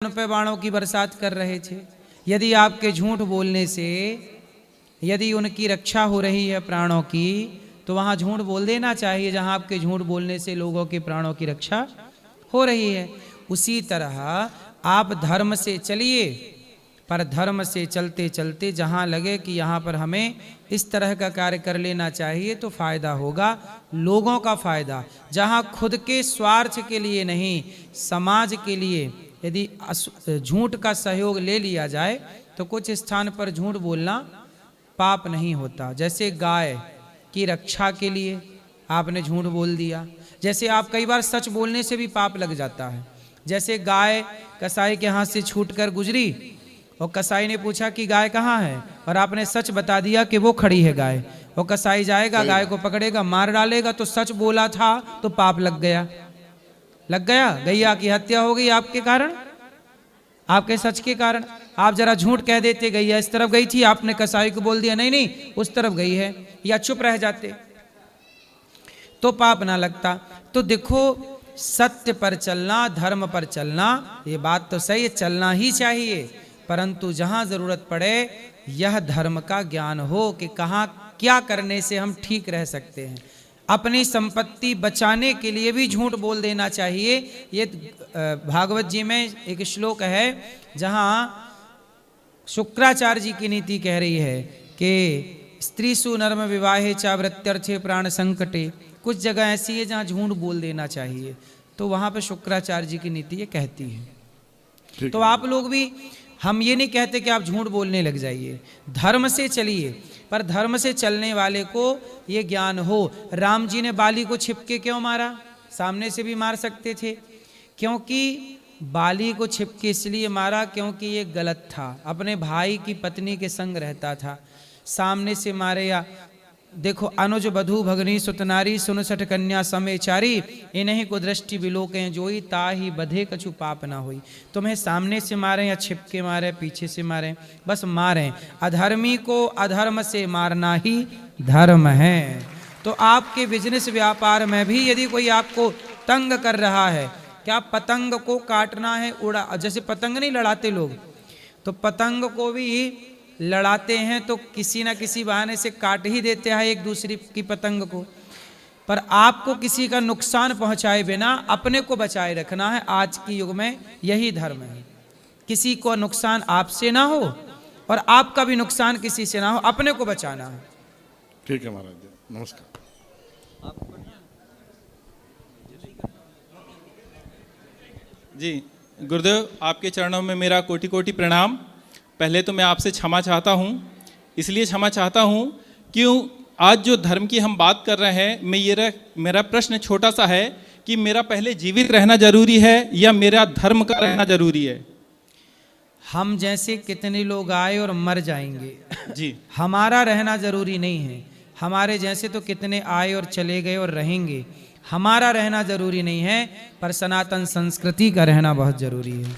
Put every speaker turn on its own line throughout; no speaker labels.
उन पे बाणों की बरसात कर रहे थे। यदि आपके झूठ बोलने से यदि उनकी रक्षा हो रही है प्राणों की, तो वहाँ झूठ बोल देना चाहिए जहाँ आपके झूठ बोलने से लोगों के प्राणों की रक्षा हो रही है। उसी तरह आप धर्म से चलिए, पर धर्म से चलते चलते जहाँ लगे कि यहाँ पर हमें इस तरह का कार्य कर लेना चाहिए तो फायदा होगा, लोगों का फायदा। जहाँ खुद के स्वार्थ के लिए नहीं, समाज के लिए यदि झूठ का सहयोग ले लिया जाए तो कुछ स्थान पर झूठ बोलना पाप नहीं होता। जैसे गाय की रक्षा के लिए आपने झूठ बोल दिया, जैसे आप कई बार सच बोलने से भी पाप लग जाता है। जैसे गाय कसाई के हाथ से छूटकर गुजरी और कसाई ने पूछा कि गाय कहाँ है, और आपने सच बता दिया कि वो खड़ी है गाय, और कसाई जाएगा गाय को पकड़ेगा मार डालेगा, तो सच बोला था तो पाप लग गया, गैया की हत्या हो गई आपके कारण, आपके सच के कारण। आप जरा झूठ कह देते गैया इस तरफ गई थी, आपने कसाई को बोल दिया नहीं नहीं उस तरफ गई है, या चुप रह जाते तो पाप ना लगता। तो देखो, सत्य पर चलना, धर्म पर चलना, ये बात तो सही है, चलना ही चाहिए, परंतु जहां जरूरत पड़े यह धर्म का ज्ञान हो कि कहां क्या करने से हम ठीक रह सकते हैं। अपनी संपत्ति बचाने के लिए भी झूठ बोल देना चाहिए। ये भागवत जी में एक श्लोक है जहां शुक्राचार्य जी की नीति कह रही है कि स्त्रीसु नर्म विवाहे चा वृत्यर्थे प्राण संकटे। कुछ जगह ऐसी है जहां झूठ बोल देना चाहिए, तो वहां पर शुक्राचार्य जी की नीति ये कहती है। तो आप लोग भी, हम ये नहीं कहते कि आप झूठ बोलने लग जाइए, धर्म से चलिए, पर धर्म से चलने वाले को ये ज्ञान हो। राम जी ने बाली को छिपके क्यों मारा? सामने से भी मार सकते थे, क्योंकि बाली को छिपके इसलिए मारा क्योंकि ये गलत था, अपने भाई की पत्नी के संग रहता था। सामने से मारे या देखो, अनुज बधू भगनी सुतनारी सुन सठ कन्या समेचारी, इन्हीं को दृष्टि बिलोकें जोई ताही बधे कछु पाप ना हुई। तुम्हें सामने से मारे या छिपके मारे, पीछे से मारे, बस मारें। अधर्मी को अधर्म से मारना ही धर्म है। तो आपके बिजनेस व्यापार में भी यदि कोई आपको तंग कर रहा है, क्या पतंग को काटना है उड़ा, जैसे पतंग नहीं लड़ाते लोग, तो पतंग को भी लड़ाते हैं तो किसी ना किसी बहाने से काट ही देते हैं एक दूसरी की पतंग को। पर आपको किसी का नुकसान पहुंचाए बिना अपने को बचाए रखना है। आज के युग में यही धर्म है, किसी को नुकसान आपसे ना हो और आपका भी नुकसान किसी से ना हो, अपने को बचाना है।
ठीक है महाराज जी, नमस्कार।
जी गुरुदेव, आपके चरणों में मेरा कोटि कोटि प्रणाम। पहले तो मैं आपसे क्षमा चाहता हूँ, इसलिए क्षमा चाहता हूँ क्यों आज जो धर्म की हम बात कर रहे हैं, मेरा प्रश्न छोटा सा है कि मेरा पहले जीवित रहना जरूरी है या मेरा धर्म का रहना जरूरी है?
हम जैसे कितने लोग आए और मर जाएंगे
जी,
हमारा रहना जरूरी नहीं है। हमारे जैसे तो कितने आए और चले गए और रहेंगे, हमारा रहना जरूरी नहीं है, पर सनातन संस्कृति का रहना बहुत जरूरी है।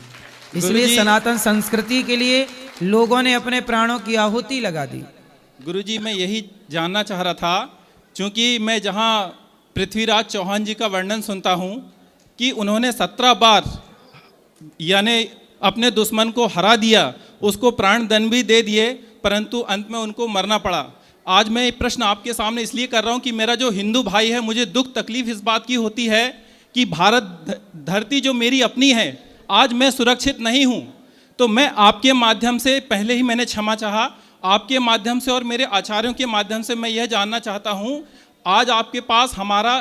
इसलिए सनातन संस्कृति के लिए लोगों ने अपने प्राणों की आहुति लगा दी।
गुरुजी, मैं यही जानना चाह रहा था, क्योंकि मैं जहाँ पृथ्वीराज चौहान जी का वर्णन सुनता हूँ कि उन्होंने 17 बार यानी अपने दुश्मन को हरा दिया, उसको प्राण दंड भी दे दिए, परंतु अंत में उनको मरना पड़ा। आज मैं ये प्रश्न आपके सामने इसलिए कर रहा हूँ कि मेरा जो हिंदू भाई है, मुझे दुख तकलीफ इस बात की होती है कि भारत धरती जो मेरी अपनी है, आज मैं सुरक्षित नहीं हूँ। तो मैं आपके माध्यम से, पहले ही मैंने क्षमा चाहा, आपके माध्यम से और मेरे आचार्यों के माध्यम से मैं यह जानना चाहता हूँ, आज आपके पास हमारा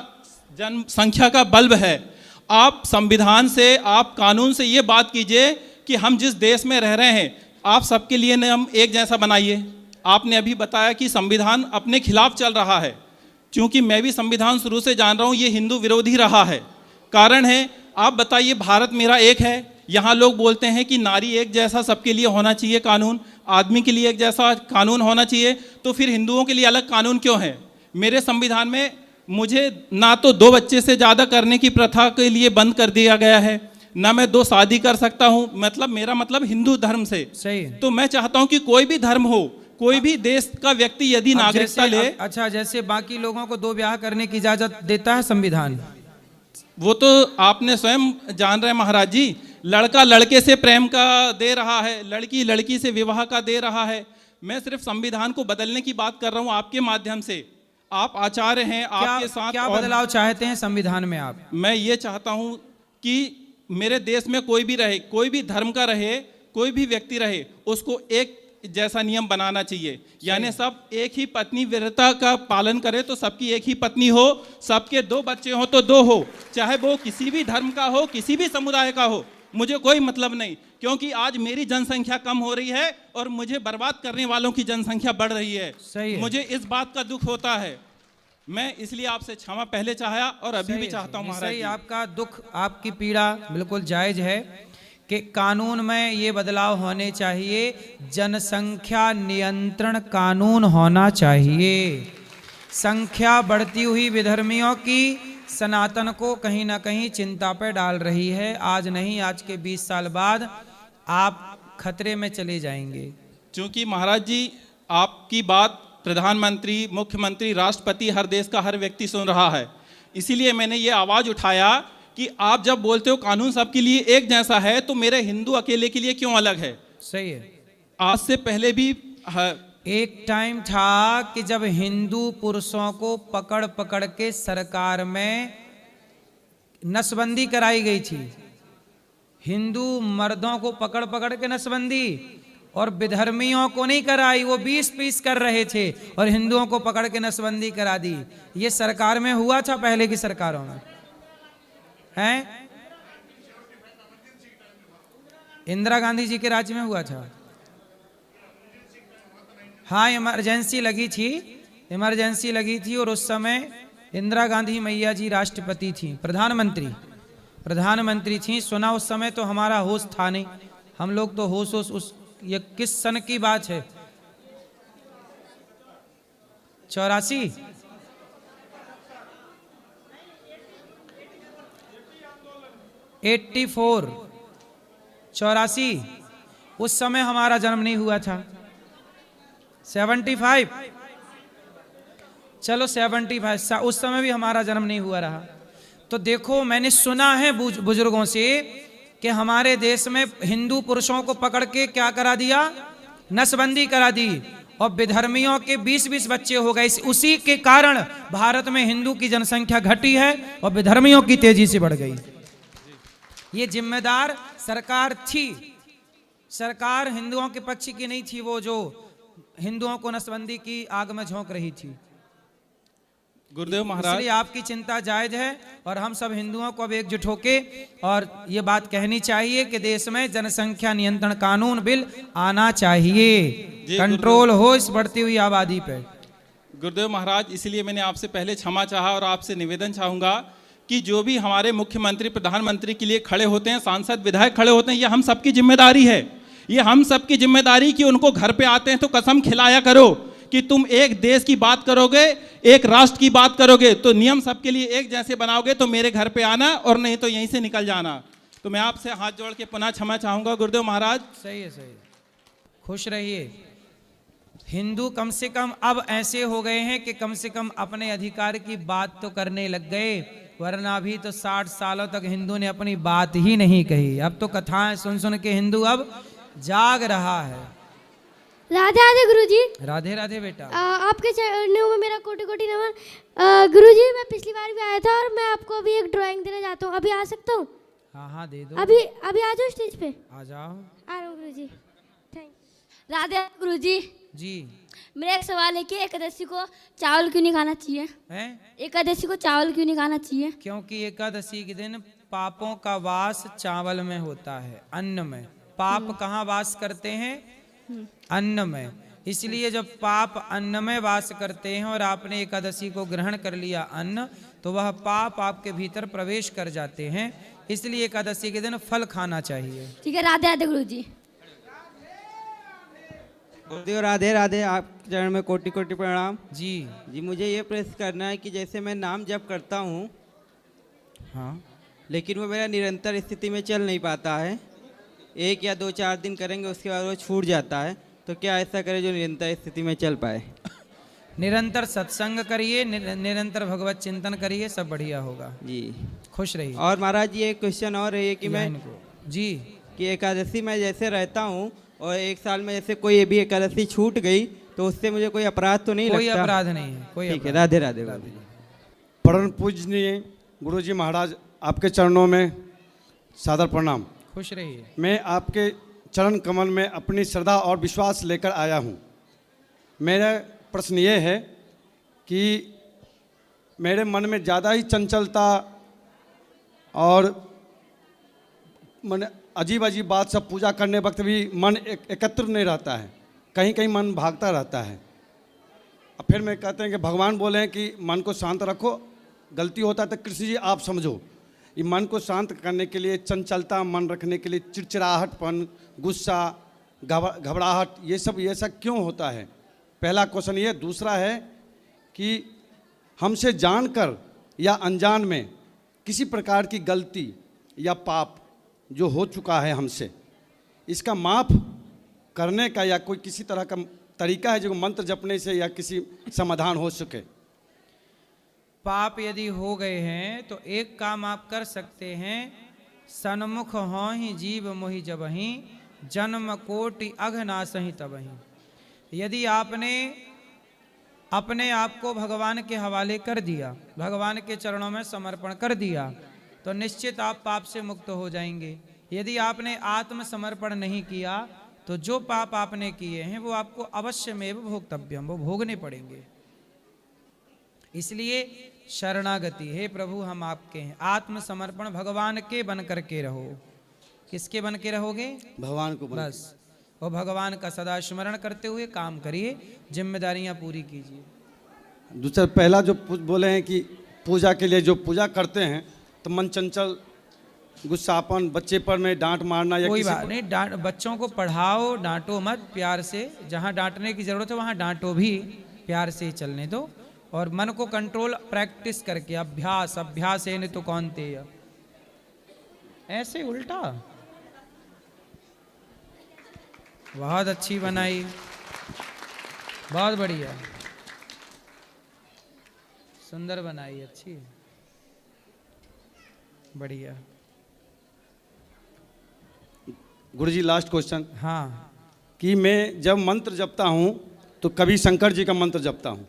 जनसंख्या का बल्ब है, आप संविधान से, आप कानून से ये बात कीजिए कि हम जिस देश में रह रहे हैं, आप सबके लिए नियम एक जैसा बनाइए। आपने अभी बताया कि संविधान अपने खिलाफ चल रहा है, क्योंकि मैं भी संविधान शुरू से जान रहा हूँ ये हिंदू विरोधी रहा है। कारण है, आप बताइए, भारत मेरा एक है, यहाँ लोग बोलते हैं कि नारी एक जैसा सबके लिए होना चाहिए कानून, आदमी के लिए एक जैसा कानून होना चाहिए, तो फिर हिंदुओं के लिए अलग कानून क्यों है? मेरे संविधान में मुझे ना तो 2 बच्चे से ज़्यादा करने की प्रथा के लिए बंद कर दिया गया है, ना मैं 2 शादी कर सकता हूँ, मतलब मेरा मतलब हिंदू धर्म से।
सही।
तो मैं चाहता हूँ कि कोई भी धर्म हो, कोई भी देश का व्यक्ति यदि नागरिकता ले।
अच्छा, जैसे बाकी लोगों को 2 ब्याह करने की इजाजत देता है संविधान,
वो तो आपने स्वयं जान रहे महाराज जी, लड़का लड़के से प्रेम का दे रहा है, लड़की लड़की से विवाह का दे रहा है। मैं सिर्फ संविधान को बदलने की बात कर रहा हूं आपके माध्यम से। आप आचार्य हैं, आपके साथ
क्या
और
बदलाव चाहते हैं संविधान में आप?
मैं ये चाहता हूं कि मेरे देश में कोई भी रहे, कोई भी धर्म का रहे, कोई भी व्यक्ति रहे, उसको एक जैसा नियम बनाना चाहिए। यानी सब एक ही पत्नी व्रता का पालन करे तो सबकी एक ही पत्नी हो, सबके 2 बच्चे हो तो 2 हो, चाहे वो किसी भी धर्म का हो, किसी भी समुदाय का हो, मुझे कोई मतलब नहीं। क्योंकि आज मेरी जनसंख्या कम हो रही है और मुझे बर्बाद करने वालों की जनसंख्या बढ़ रही है।
सही है।
मुझे इस बात का दुख होता है। मैं इसलिए आपसे क्षमा पहले चाहा और अभी भी चाहता हूं महाराज
सही,
जी।
आपका दुख, आपकी पीड़ा बिल्कुल जायज है कि कानून में ये बदलाव होने चाहिए। जनसंख्या नियंत्रण कानून होना चाहिए। संख्या बढ़ती हुई विधर्मियों की सनातन को कहीं ना कहीं चिंता पे डाल रही है। आज नहीं, आज के 20 साल बाद आप खतरे में चले जाएंगे।
क्योंकि महाराज जी आपकी बात प्रधानमंत्री, मुख्यमंत्री, राष्ट्रपति, हर देश का हर व्यक्ति सुन रहा है। इसीलिए मैंने ये आवाज उठाया कि आप जब बोलते हो कानून सबके लिए एक जैसा है, तो मेरे हिंदू अकेले के लिए क्यों अलग है?
सही है।
आज से पहले भी
एक टाइम था कि जब हिंदू पुरुषों को पकड़ पकड़ के सरकार में नसबंदी कराई गई थी। हिंदू मर्दों को पकड़ पकड़ के नसबंदी, और विधर्मियों को नहीं कराई, वो 20-20 कर रहे थे और हिंदुओं को पकड़ के नसबंदी करा दी। ये सरकार में हुआ था, पहले की सरकारों में हैं? इंदिरा गांधी जी के राज्य में हुआ था। हाँ, इमरजेंसी लगी थी और उस समय इंदिरा गांधी मैया जी राष्ट्रपति थी, प्रधानमंत्री थी। सुना उस समय तो हमारा होश था नहीं, हम लोग तो होश उस ये किस सन की बात है? 84 84 उस समय हमारा जन्म नहीं हुआ था। 75 चलो 75 उस समय भी हमारा जन्म नहीं हुआ रहा। तो देखो, मैंने सुना है बुजुर्गों से कि हमारे देश में हिंदू पुरुषों को पकड़ के क्या करा दिया? नसबंदी करा दी, और विधर्मियों के 20-20 बच्चे हो गए। उसी के कारण भारत में हिंदू की जनसंख्या घटी है और विधर्मियों की तेजी से बढ़ गई। ये जिम्मेदार सरकार थी। सरकार हिंदुओं के पक्ष की नहीं थी, वो जो हिंदुओं को नसबंदी की आग में झोंक रही थी।
गुरुदेव महाराज,
इसलिए आपकी चिंता जायज है और हम सब हिंदुओं को अब एकजुट होके और ये बात कहनी चाहिए कि देश में जनसंख्या नियंत्रण कानून बिल आना चाहिए, कंट्रोल हो इस बढ़ती हुई आबादी पे।
गुरुदेव महाराज, इसलिए मैंने आपसे पहले क्षमा चाहा और आपसे निवेदन चाहूंगा कि जो भी हमारे मुख्यमंत्री, प्रधानमंत्री के लिए खड़े होते हैं, सांसद, विधायक खड़े होते हैं, ये हम सबकी जिम्मेदारी है। ये हम सबकी जिम्मेदारी कि उनको घर पे आते हैं तो कसम खिलाया करो कि तुम एक देश की बात करोगे, एक राष्ट्र की बात करोगे, तो नियम सबके लिए एक जैसे बनाओगे तो मेरे घर पे आना, और नहीं तो यहीं से निकल जाना। तो मैं आपसे हाथ जोड़ के पुनः क्षमा चाहूंगा गुरुदेव महाराज।
सही है, सही। खुश रहिए। हिंदू कम से कम अब ऐसे हो गए हैं कि कम से कम अपने अधिकार की बात तो करने लग गए, वरना अभी तो 60 सालों तक हिंदू ने अपनी बात ही नहीं कही। अब तो कथाएं सुन सुन के हिंदू अब जाग रहा है।
राधे राधे गुरुजी।
राधे राधे बेटा।
आपके चरणों में मेरा कोटि कोटि नमन। गुरुजी, मैं पिछली बार भी आया था और मैं आपको अभी एक ड्राइंग देने जाता हूँ। अभी आ सकता हूँ?
हाँ दे दो।
अभी आ जाओ स्टेज पे।
आ जाओ।
आ रहा हूँ गुरुजी। थैंक। राधे गुरुजी
जी।
मेरा एक सवाल है कि एकादशी को चावल क्यों नहीं खाना चाहिए?
हैं?
एकादशी को चावल क्यों नहीं खाना चाहिए?
क्योंकि एकादशी के दिन पापों का वास चावल में होता है, अन्न में। पाप कहाँ वास करते हैं? अन्न में। इसलिए जब पाप अन्न में वास करते हैं और आपने एकादशी को ग्रहण कर लिया अन्न, तो वह पाप आपके भीतर प्रवेश कर जाते हैं। इसलिए एकादशी के दिन फल खाना चाहिए।
ठीक है, राधे राधे गुरुजी।
गुरुदेव राधे राधे, आप चरण में कोटि कोटि प्रणाम।
जी
जी, मुझे ये प्रश्न करना है कि जैसे मैं नाम जप करता हूँ,
हाँ,
लेकिन वो मेरा निरंतर स्थिति में चल नहीं पाता है। 1 या 2-4 दिन करेंगे, उसके बाद वो छूट जाता है। तो क्या ऐसा करें जो निरंतर स्थिति में चल पाए?
निरंतर सत्संग करिए, निरंतर भगवत चिंतन करिए, सब बढ़िया होगा।
जी,
खुश रहिए।
और महाराज जी एक क्वेश्चन और है कि मैं
जी
कि एकादशी मैं जैसे रहता हूँ और एक साल में जैसे कोई भी एकादशी छूट गई तो उससे मुझे कोई अपराध तो नहीं
कोई
लगता?
अपराध नहीं है, कोई
ठीक है,
अपराध
राधे राधे गुरुजी।
परम पूजनीय गुरुजी महाराज, आपके चरणों में सादर प्रणाम।
खुश रहिए।
मैं आपके चरण कमल में अपनी श्रद्धा और विश्वास लेकर आया हूँ। मेरा प्रश्न ये है कि मेरे मन में ज़्यादा ही चंचलता और मन अजीब अजीब बात, सब पूजा करने वक्त भी मन एकत्र नहीं रहता है, कहीं कहीं मन भागता रहता है। अब फिर मैं कहते हैं कि भगवान बोले हैं कि मन को शांत रखो, गलती होता है तो कृष्ण जी आप समझो। ये मन को शांत करने के लिए, चंचलता मन रखने के लिए, चिड़चिड़ाहटपन, गुस्सा, घबराहट, ये सब क्यों होता है? पहला क्वेश्चन ये। दूसरा है कि हमसे जानकर या अनजान में किसी प्रकार की गलती या पाप जो हो चुका है हमसे, इसका माफ़ करने का या कोई किसी तरह का तरीका है जो मंत्र जपने से या किसी समाधान हो सके?
पाप यदि हो गए हैं तो एक काम आप कर सकते हैं, सन्मुख हों ही जीव मोहि जबहि, जन्म कोटि अघनासहि तबहि। यदि आपने अपने आप को भगवान के हवाले कर दिया, भगवान के चरणों में समर्पण कर दिया, तो निश्चित आप पाप से मुक्त हो जाएंगे। यदि आपने आत्म समर्पण नहीं किया तो जो पाप आपने किए हैं वो आपको अवश्यमेव भोक्तव्यम, वो भोगने पड़ेंगे। इसलिए शरणागति, हे प्रभु हम आपके हैं, आत्मसमर्पण भगवान के बन करके रहो। किसके बन के रहोगे?
भगवान को
बस, और भगवान का सदा स्मरण करते हुए काम करिए, जिम्मेदारियां पूरी कीजिए।
दूसरा, पहला जो बोले हैं कि पूजा के लिए जो पूजा करते हैं तो मन चंचल, गुस्सापन, बच्चे पर में डांट मारना या
कोई
किसी
बात नहीं, डांट, बच्चों को पढ़ाओ, डांटो मत, प्यार से। जहाँ डांटने की जरूरत है वहाँ डांटो भी, प्यार से ही चलने दो। और मन को कंट्रोल प्रैक्टिस करके, अभ्यास अभ्यास है नहीं तो कौन ते, ऐसे उल्टा। बहुत अच्छी बनाई, बहुत बढ़िया, सुंदर बनाई, अच्छी, बढ़िया।
गुरुजी लास्ट क्वेश्चन।
हाँ।
कि मैं जब मंत्र जपता हूँ तो कभी शंकर जी का मंत्र जपता हूँ,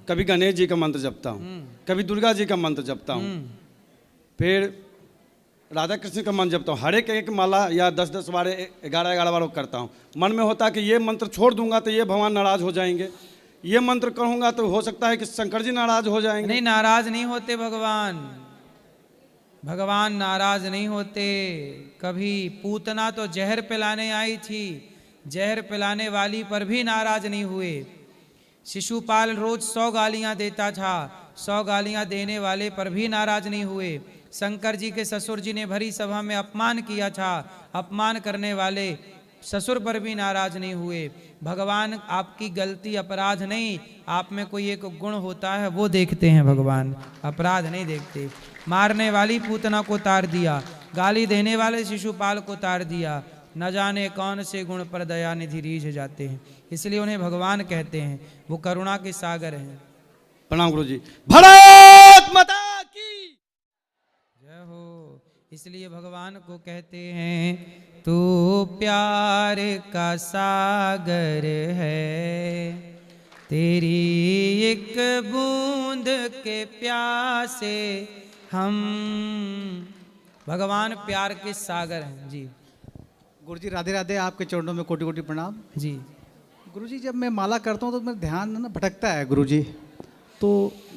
कभी गणेश जी का मंत्र जपता हूँ, कभी दुर्गा जी का मंत्र जपता हूँ, फिर राधा कृष्ण का मंत्र जपता हूँ। हर एक माला या 10-10 बार, 11-11 बार करता हूँ। मन में होता है कि ये मंत्र छोड़ दूंगा तो ये भगवान नाराज हो जाएंगे, ये मंत्र कहूँगा तो हो सकता है कि शंकर जी नाराज हो जाएंगे।
नहीं, नाराज नहीं होते भगवान, भगवान नाराज नहीं होते कभी। पूतना तो जहर पिलाने आई थी, जहर पिलाने वाली पर भी नाराज नहीं हुए। शिशुपाल रोज 100 गालियां देता था, 100 गालियां देने वाले पर भी नाराज नहीं हुए। शंकर जी के ससुर जी ने भरी सभा में अपमान किया था, अपमान करने वाले ससुर पर भी नाराज नहीं हुए। भगवान आपकी गलती, अपराध नहीं, आप में कोई एक गुण होता है वो देखते हैं भगवान, अपराध नहीं देखते। मारने वाली पूतना को तार दिया, गाली देने वाले शिशुपाल को तार दिया, न जाने कौन से गुण पर दया निधि रीझ जाते हैं, इसलिए उन्हें भगवान कहते हैं। वो करुणा के सागर हैं।
प्रणाम गुरु जी। भारत माता की
जय हो। इसलिए भगवान को कहते हैं तू प्यार का सागर है, तेरी एक बूंद के प्यासे हम। भगवान प्यार के सागर हैं। जी
गुरुजी राधे राधे, आपके चरणों में कोटि कोटि प्रणाम।
जी।
गुरुजी जब मैं माला करता हूँ तो मेरा ध्यान ना भटकता है गुरुजी, तो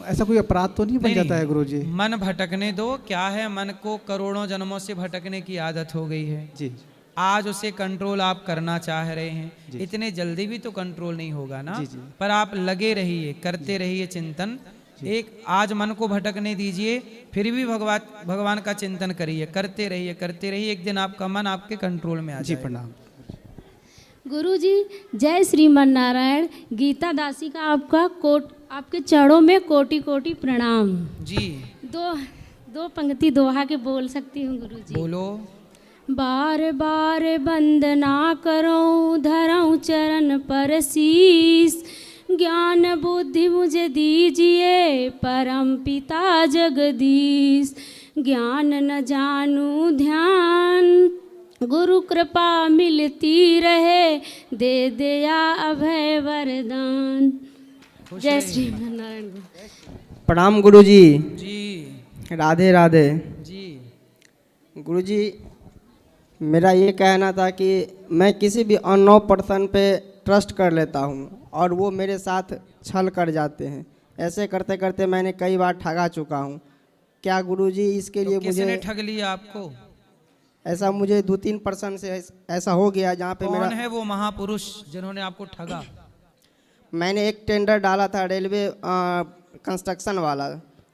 ऐसा कोई अपराध तो नहीं बन जाता है गुरुजी?
मन भटकने दो, क्या है, मन को करोड़ों जन्मों से भटकने की आदत हो गई है
जी।
आज उसे कंट्रोल आप करना चाह रहे हैं, इतने जल्दी भी तो कंट्रोल नहीं होगा ना।
जी, जी।
पर आप लगे रहिए, करते रहिए चिंतन। एक आज मन को भटकने दीजिए, फिर भी भगवान का चिंतन करिए, करते रहिए, करते रहिए। एक दिन आपका मन आपके कंट्रोल में आ
जी
जाएगा।
प्रणाम।
गुरुजी जय श्रीमन नारायण। गीता दासी का आपके चरणों में कोटि कोटि प्रणाम।
जी
दो पंक्ति दोहा के बोल सकती हूँ गुरुजी?
बोलो।
बार बार वंदना करो, धरऊँ चरण पर शीस, ज्ञान बुद्धि मुझे दीजिए परम पिता जगदीश। ज्ञान न जानू ध्यान गुरु कृपा मिलती रहे, दे दिया अभय वरदान। जय श्री नारायण।
प्रणाम गुरुजी।
जी
राधे राधे।
जी।
गुरुजी, मेरा ये कहना था कि मैं किसी भी अननोन पर्सन पे ट्रस्ट कर लेता हूँ और वो मेरे साथ छल कर जाते हैं। ऐसे करते करते मैंने कई बार ठगा चुका हूँ। क्या गुरुजी इसके लिए
तो किसने
मुझे
ठग लिया आपको?
ऐसा मुझे 2-3 पर्सन से ऐसा हो गया जहाँ पे
कौन
मेरा
है वो महापुरुष जिन्होंने आपको ठगा?
मैंने एक टेंडर डाला था रेलवे कंस्ट्रक्शन वाला,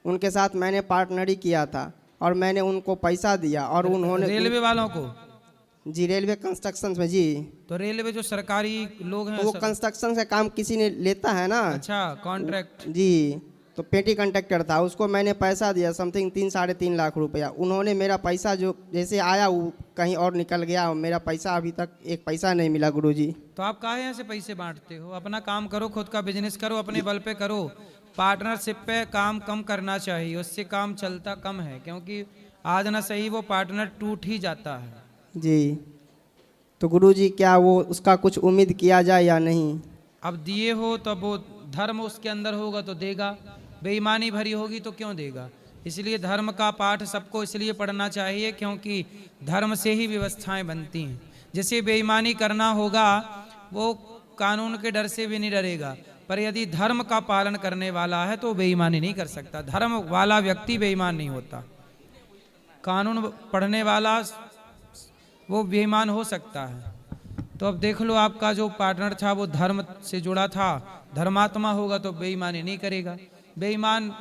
उनके साथ मैंने पार्टनरी किया था और मैंने उनको पैसा दिया और उन्होंने
रेलवे वालों को?
जी, रेलवे कंस्ट्रक्शन में। जी,
तो रेलवे जो सरकारी लोग हैं
तो वो
सब-
कंस्ट्रक्शन का काम किसी ने लेता है ना।
अच्छा, कॉन्ट्रैक्ट।
जी, तो पेटी कंट्रैक्टर था, उसको मैंने पैसा दिया समथिंग 3-3.5 लाख रुपया। उन्होंने मेरा पैसा जो जैसे आया वो कहीं और निकल गया, मेरा पैसा अभी तक एक पैसा नहीं मिला गुरुजी।
तो आप काहे यहाँ से पैसे बांटते हो? अपना काम करो, खुद का बिजनेस करो, अपने बल पे करो। पार्टनरशिप पे काम कम करना चाहिए, उससे काम चलता कम है, क्योंकि आज ना सही वो पार्टनर टूट ही जाता है।
जी, तो गुरुजी क्या वो उसका कुछ उम्मीद किया जाए या नहीं?
अब दिए हो तो वो धर्म उसके अंदर होगा तो देगा, बेईमानी भरी होगी तो क्यों देगा? इसलिए धर्म का पाठ सबको इसलिए पढ़ना चाहिए क्योंकि धर्म से ही व्यवस्थाएं बनती हैं। जिसे बेईमानी करना होगा वो कानून के डर से भी नहीं डरेगा, पर यदि धर्म का पालन करने वाला है तो बेईमानी नहीं कर सकता। धर्म वाला व्यक्ति बेईमान नहीं होता। कानून पढ़ने वाला वो बेईमान हो सकता है। तो अब देख लो, आपका जो पार्टनर था वो धर्म से जुड़ा था, धर्मात्मा होगा तो बेईमानी नहीं करेगा। बेईमान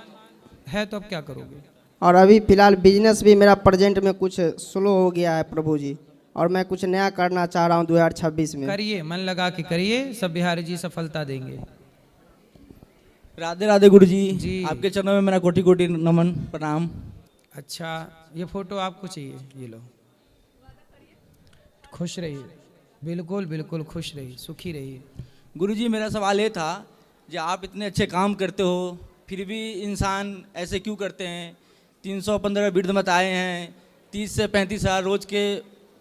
है तो अब क्या करोगे?
और अभी फिलहाल बिजनेस भी मेरा प्रेजेंट में कुछ स्लो हो गया है प्रभु जी, और मैं कुछ नया करना चाह रहा हूँ 2026 में।
करिए, मन लगा के करिए, सब बिहारी जी सफलता देंगे।
राधे राधे गुरु
जी।
जी, आपके चरणों में मेरा कोटि कोटि नमन प्रणाम।
अच्छा, ये फोटो आपको चाहिए, ये लो। खुश रहिए, बिल्कुल बिल्कुल खुश रहिए, सुखी रहिए।
गुरु जी, मेरा सवाल ये था कि आप इतने अच्छे काम करते हो फिर भी इंसान ऐसे क्यों करते हैं? 315 वृद्ध मत आए हैं, 30 से 35 हज़ार रोज के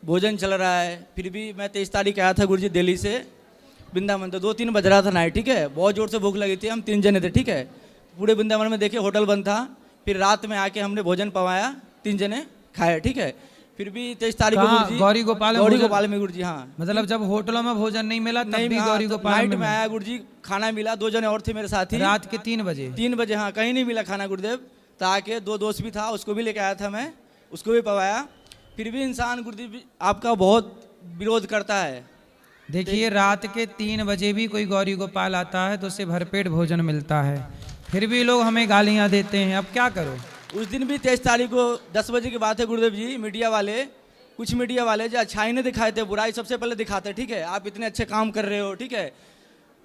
भोजन चल रहा है, फिर भी मैं 23 तारीख आया था गुरु जी दिल्ली से वृंदावन, तो 2-3 बज रहा था नाइट, ठीक है, बहुत ज़ोर से भूख लगी थी, हम 3 जने थे, ठीक है, पूरे वृंदावन में देखे होटल बंद था, फिर रात में आके हमने भोजन पवाया, 3 जने खाए, ठीक है, फिर भी 23 तारीख को गुरु जी
गौरी गोपाल
में गुरु जी। हाँ,
मतलब जब होटलों में भोजन नहीं मिला तब भी गौरी गोपाल
नाइट में आया गुरु जी, खाना मिला, 2 जने और थे मेरे साथी,
रात के 3 बजे।
3 बजे, हाँ, कहीं नहीं मिला खाना गुरुदेव, तो आके 2 दोस्त भी था, उसको भी लेके आया था मैं, उसको भी पवाया, फिर भी इंसान गुरुदेव आपका बहुत विरोध करता है।
देखिए, रात के 3 बजे भी कोई गौरी गोपाल आता है तो उसे भरपेट भोजन मिलता है, फिर भी लोग हमें गालियां देते हैं, अब क्या करो?
उस दिन भी 23 तारीख को 10 बजे की बात है गुरुदेव जी, मीडिया वाले, कुछ मीडिया वाले जो अच्छाई नहीं दिखाए थे, बुराई सबसे पहले दिखाते, ठीक है, आप इतने अच्छे काम कर रहे हो, ठीक है,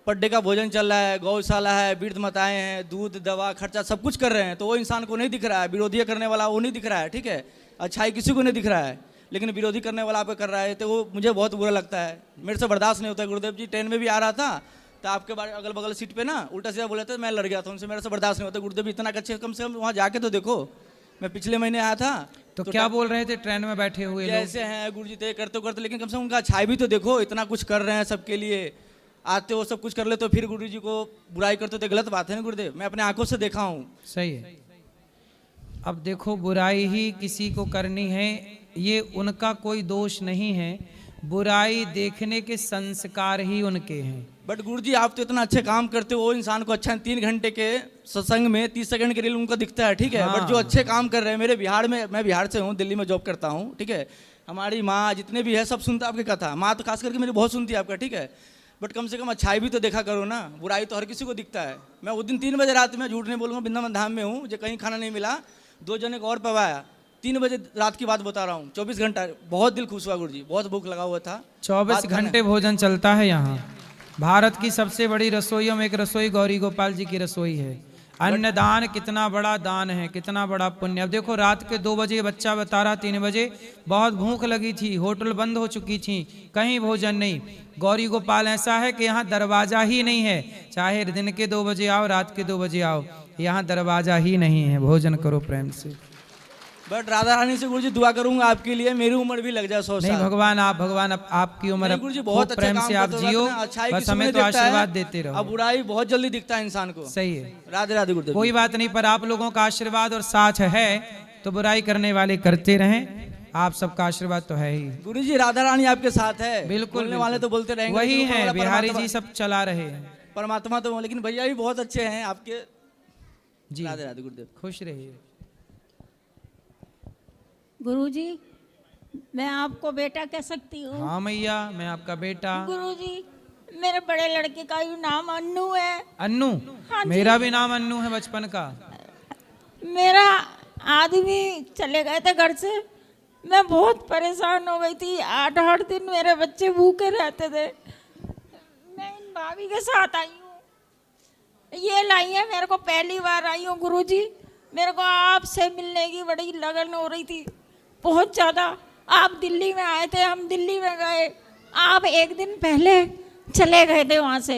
पर डे का भोजन चल रहा है, गौशाला है, वृद्ध माताएं हैं, दूध दवा खर्चा सब कुछ कर रहे हैं, तो वो इंसान को नहीं दिख रहा है, विरोधी करने वाला वो नहीं दिख रहा है, ठीक है, अच्छाई किसी को नहीं दिख रहा है, लेकिन विरोधी करने वाला आप कर रहा है, तो वो मुझे बहुत बुरा लगता है, मेरे से बर्दाश्त नहीं होता है गुरुदेव जी। ट्रेन में भी आ रहा था तो आपके बारे अगल बगल सीट पे ना उल्टा सीधा बोले थे, मैं लड़ गया था उनसे, मेरे से बर्दाश्त नहीं होता गुरुदेव जी, इतना अच्छे कम से कम वहाँ जाके तो देखो, मैं पिछले महीने आया था
तो क्या बोल रहे थे ट्रेन में बैठे हुए लोग?
जैसे हैं गुरु जी तय करते करते, लेकिन कम से कम उनका अच्छाई भी तो देखो, इतना कुछ कर रहे हैं सबके लिए, आते हो सब कुछ कर ले तो फिर गुरु जी को बुराई करते तो गलत बात है ना गुरुदेव, मैं अपने आंखों से देखा हूँ।
सही है। अब देखो, बुराई ही किसी को करनी है, ये उनका कोई दोष नहीं है, बुराई देखने के संस्कार ही उनके हैं।
बट गुरु जी, आप तो इतना अच्छे काम करते हो, वो इंसान को अच्छा 3 घंटे के सत्संग में 30 सेकंड के रील उनको दिखता है, ठीक है,
हाँ।
बट जो अच्छे काम कर रहे हैं, मेरे बिहार में, मैं बिहार से हूँ, दिल्ली में जॉब करता हूँ, ठीक है, हमारी माँ जितने भी है सब सुनता आपकी कथा, माँ तो खास करके मेरी बहुत सुनती है आपका, ठीक है, बट कम से कम अच्छाई भी तो देखा करो ना, बुराई तो हर किसी को दिखता है। मैं उस दिन 3 बजे रात में, झूठ नहीं बोलूँगा, वृंदावन धाम में हूँ, जो कहीं खाना नहीं मिला, 2 जने को और पवाया, 3 बजे रात की बात बता रहा हूँ, 24 घंटा, बहुत दिल खुश हुआ गुरु जी, बहुत भूख लगा हुआ था।
24 घंटे भोजन चलता है यहाँ। भारत की सबसे बड़ी रसोइयों में एक रसोई गौरी गोपाल जी की रसोई है। अन्नदान कितना बड़ा दान है, कितना बड़ा पुण्य। अब देखो, रात के 2 बजे बच्चा बता रहा, 3 बजे बहुत भूख लगी थी, होटल बंद हो चुकी थी, कहीं भोजन नहीं। गौरी गोपाल ऐसा है कि यहाँ दरवाजा ही नहीं है, चाहे दिन के 2 बजे आओ, रात के 2 बजे आओ, यहाँ दरवाजा ही नहीं है, भोजन करो प्रेम से।
बट राधा रानी से गुरुजी दुआ करूंगा आपके लिए, मेरी उम्र भी लग जाए 100
नहीं
साल।
भगवान आपकी उम्र
नहीं गुरुजी, बहुत
खूब
अच्छा
प्रेम
काम
से आप
करते हो,
जियो,
अच्छाई
बस
किसी
हमें
में
तो
देखता है,
आशीर्वाद देते
अब
रहो।
बुराई बहुत जल्दी दिखता है इंसान को।
सही है,
राधे राधे गुरुदेव।
कोई बात नहीं, पर आप लोगों का आशीर्वाद और साथ है तो बुराई करने वाले करते रहें, आप सबका आशीर्वाद तो है ही।
गुरुजी राधा रानी आपके साथ है,
बिल्कुल
बोलने वाले तो बोलते रहेंगे,
वही
लेकिन ऊपर
है,
वाला
बिहारी
परमात्मा-
जी सब चला रहे हैं
परमात्मा तो, लेकिन भैया भी बहुत अच्छे हैं आपके।
जी।
राधे राधे गुरुदेव।
खुश रहिए।
गुरुजी, मैं आपको बेटा कह सकती हूँ?
हाँ मैया, मैं आपका बेटा।
गुरुजी, मेरे बड़े लड़के का भी नाम अन्नू है।
अन्नू?
हाँ जी।
मेरा भी नाम अन्नू है बचपन का।
मेरा आदमी चले गए थे घर से, मैं बहुत परेशान हो गई थी। 8-8 दिन मेरे बच्चे भूखे रहते थे। मैं इन भाभी के साथ आई हूँ, ये लाई है, मेरे को पहली बार आई हूँ गुरुजी। मेरे को आपसे मिलने की बड़ी लगन हो रही थी, बहुत ज़्यादा। आप दिल्ली में आए थे, हम दिल्ली में गए, आप एक दिन पहले चले गए थे वहाँ से।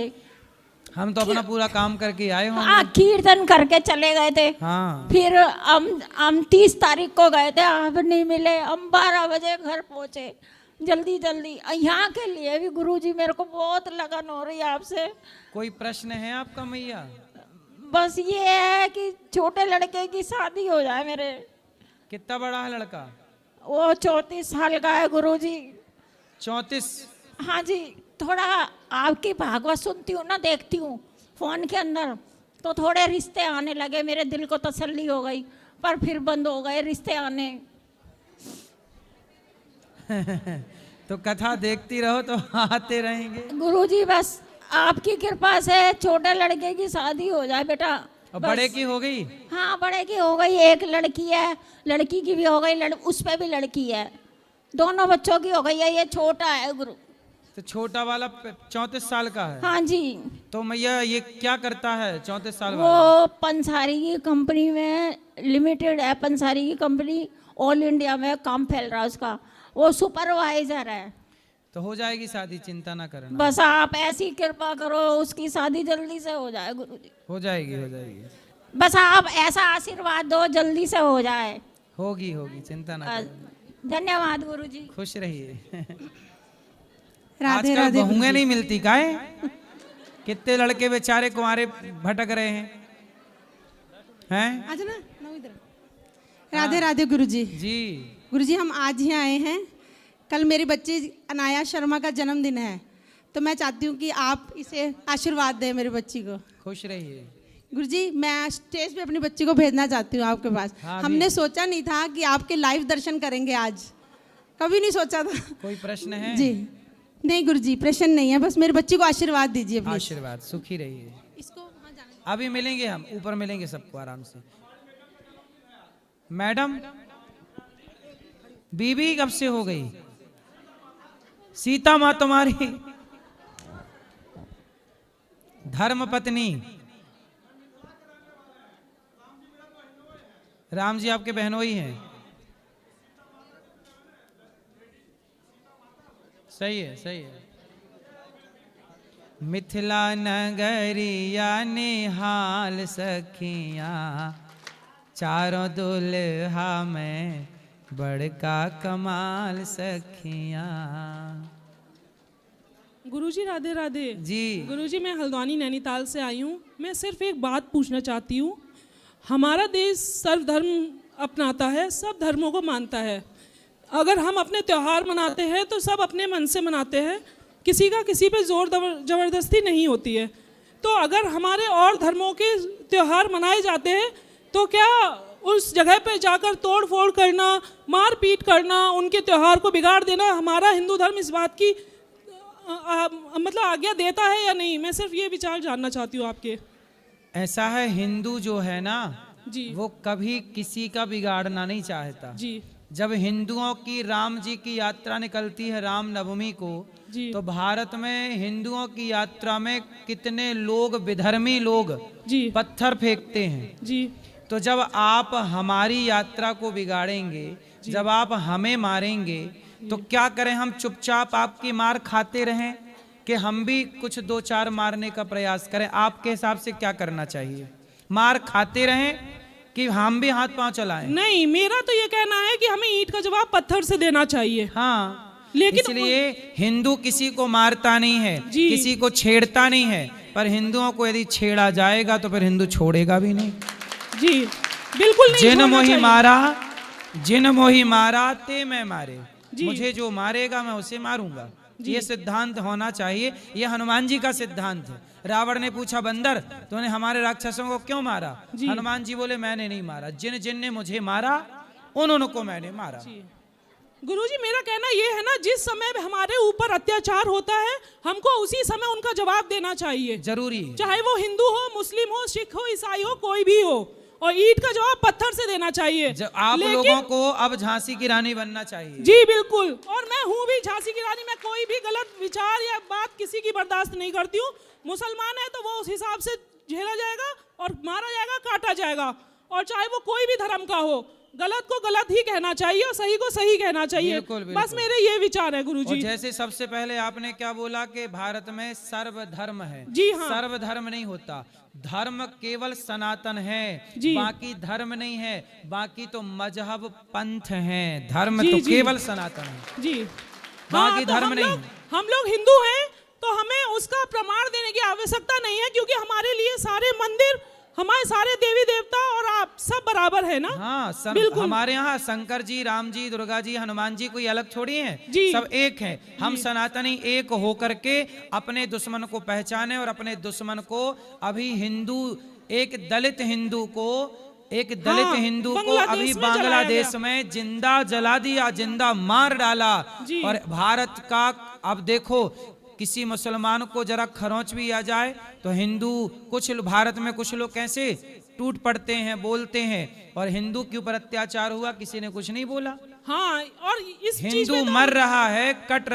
हम तो अपना पूरा काम करके आए
हाँ,
होंगे।
कीर्तन करके चले गए थे।
हाँ।
फिर हम 30 तारीख को गए थे, आप नहीं मिले। हम 12 बजे घर पहुँचे जल्दी जल्दी। यहाँ के लिए भी गुरुजी मेरे को बहुत लगन हो रही है आपसे।
कोई प्रश्न है आपका मैया?
बस ये है कि छोटे लड़के की शादी हो जाए मेरे।
कितना बड़ा है लड़का?
वो 34 साल का है गुरुजी।
34?
हाँ जी, थोड़ा आपकी भागवत सुनती हूँ ना, देखती हूँ फोन के अंदर, तो थोड़े रिश्ते आने लगे, मेरे दिल को तसल्ली हो गई, पर फिर बंद हो गए रिश्ते आने।
तो कथा देखती रहो तो आते रहेंगे।
गुरुजी बस आपकी कृपा से छोटे लड़के की शादी हो जाए बेटा।
और
बस।
बड़े की हो गई?
हाँ, बड़े की हो गई, एक लड़की है, लड़की की भी हो गई, उस पे भी लड़की है, दोनों बच्चों की हो गई है। ये छोटा है गुरु।
तो छोटा वाला 34 साल का है?
हाँ जी।
तो मैया ये क्या करता है 34 साल वाला?
वो पंसारी की कंपनी में लिमिटेड है, पंसारी की कंपनी, ऑल इंडिया में काम फैल रहा है उसका, वो सुपरवाइजर है।
तो हो जाएगी शादी, चिंता ना करना।
बस आप ऐसी कृपा करो उसकी शादी जल्दी से हो जाए गुरुजी।
हो जाएगी, हो जाएगी।
बस आप ऐसा आशीर्वाद दो जल्दी से हो जाए।
होगी होगी, चिंता ना करना।
धन्यवाद गुरुजी।
खुश रहिए।
राधे
आजकल
राधे
बहुएं
गुरुजी।
नहीं मिलती काहे? कितने लड़के बेचारे कुंवारे भटक रहे हैं, हैं?
आज ना राधे राधे गुरुजी।
जी।
गुरुजी, हम आज ही आए हैं। कल मेरी बच्ची अनाया शर्मा का जन्मदिन है, तो मैं चाहती हूँ कि आप इसे आशीर्वाद दें मेरी बच्ची को।
खुश रहिए।
गुरुजी, मैं स्टेज पे अपनी बच्ची को भेजना चाहती हूँ आपके पास।
हाँ,
हमने सोचा नहीं था कि आपके लाइव दर्शन करेंगे आज, कभी नहीं सोचा था।
कोई प्रश्न है?
जी नहीं गुरुजी, प्रश्न नहीं है, बस मेरी बच्ची को आशीर्वाद दीजिए प्लीज।
आशीर्वाद, सुखी रहिए।
इसको वहाँ जाना।
अभी मिलेंगे, हम ऊपर मिलेंगे सबको आराम से। मैडम, बीबी कब से हो गई? सीता माँ तुम्हारी धर्म पत्नी, राम जी आपके बहनोई हैं। सही है, सही है। मिथिला नगरिया निहाल सखियाँ, चारों दुल्हा में बड़का कमाल सखियाँ।
गुरुजी राधे राधे।
जी।
गुरुजी, मैं हल्द्वानी नैनीताल से आई हूँ। मैं सिर्फ एक बात पूछना चाहती हूँ। हमारा देश सर्वधर्म अपनाता है, सब धर्मों को मानता है। अगर हम अपने त्यौहार मनाते हैं तो सब अपने मन से मनाते हैं, किसी का किसी पे जोर ज़बरदस्ती नहीं होती है। तो अगर हमारे और धर्मों के त्यौहार मनाए जाते हैं तो क्या उस जगह पे जाकर तोड़ फोड़ करना, मार पीट करना, उनके त्यौहार को बिगाड़ देना, हमारा हिंदू धर्म इस बात की मतलब आज्ञा देता है या नहीं? मैं सिर्फ ये विचार जानना चाहती हूँ आपके।
ऐसा है, हिंदू जो है ना
जी,
वो कभी किसी का बिगाड़ना नहीं चाहता।
जी।
जब हिंदुओं की राम जी की यात्रा निकलती है राम नवमी को, तो भारत में हिंदुओं की यात्रा में कितने लोग, विधर्मी लोग पत्थर फेंकते हैं।
जी।
तो जब आप हमारी यात्रा को बिगाड़ेंगे, जब आप हमें मारेंगे, तो क्या करें? हम चुपचाप आपकी मार खाते रहें कि हम भी कुछ 2-4 मारने का प्रयास करें? आपके हिसाब से क्या करना चाहिए? मार खाते रहें कि हम भी हाथ पांव चलाएं।
नहीं, मेरा तो ये कहना है कि हमें ईंट का जवाब पत्थर से देना चाहिए।
हाँ,
लेकिन
इसलिए हिंदू किसी को मारता नहीं है, किसी को छेड़ता नहीं है, पर हिंदुओं को यदि छेड़ा जाएगा तो फिर हिंदू छोड़ेगा भी नहीं।
जी बिल्कुल नहीं।
जिन मोही मारा, जिन मोही मारा ते मैं मारे, मुझे जो मारेगा मैं उसे मारूंगा। ये सिद्धांत होना चाहिए। ये हनुमान जी का सिद्धांत है। रावण ने पूछा बंदर तूने हमारे राक्षसों को क्यों मारा? हनुमान जी बोले मैंने नहीं मारा, जिन जिन ने मुझे मारा उन्होंने को मैंने मारा।
गुरुजी मेरा कहना ये है ना, जिस समय हमारे ऊपर अत्याचार होता है हमको उसी समय उनका जवाब देना चाहिए।
जरूरी है,
चाहे वो हिंदू हो, मुस्लिम हो, सिख हो, ईसाई हो, कोई भी हो, और ईंट का जवाब पत्थर से देना चाहिए।
आप लोगों को अब झांसी की रानी बनना चाहिए।
जी बिल्कुल, और मैं हूँ भी झांसी की रानी। मैं कोई भी गलत विचार या बात किसी की बर्दाश्त नहीं करती हूँ। मुसलमान है तो वो उस हिसाब से झेला जाएगा और मारा जाएगा, काटा जाएगा, और चाहे वो कोई भी धर्म का हो, गलत को गलत ही कहना चाहिए और सही को सही कहना चाहिए।
बिल्कुल, बिल्कुल।
बस मेरे ये विचार है गुरुजी।
जैसे सबसे पहले आपने क्या बोला कि भारत में सर्वधर्म है।
जी हाँ।
सर्वधर्म नहीं होता, धर्म केवल सनातन है, बाकी धर्म नहीं है, बाकी तो मजहब पंथ है। धर्म तो केवल सनातन है
जी,
बाकी धर्म नहीं।
हम लोग हिंदू हैं तो हमें उसका प्रमाण देने की आवश्यकता नहीं है, क्योंकि हमारे लिए सारे मंदिर, हमारे सारे देवी देवता और आप सब बराबर है ना।
हाँ,
बिल्कुल।
हमारे यहाँ शंकर जी, राम जी, दुर्गा जी, हनुमान जी कोई अलग थोड़ी हैं, सब एक हैं। हम सनातनी एक होकर के अपने दुश्मन को पहचाने और अपने दुश्मन को, अभी हिंदू एक दलित हिंदू को अभी बांग्लादेश में जिंदा जला दिया, जिंदा मार डाला। और भारत का अब देखो, किसी मुसलमान को जरा खरोंच भी आ जाए तो हिंदू, कुछ भारत में कुछ लोग कैसे टूट पड़ते हैं, बोलते हैं, और हिंदू के ऊपर अत्याचार हुआ किसी ने कुछ नहीं बोला।
हाँ, और इस
हिंदू मर रहा है, कट रहा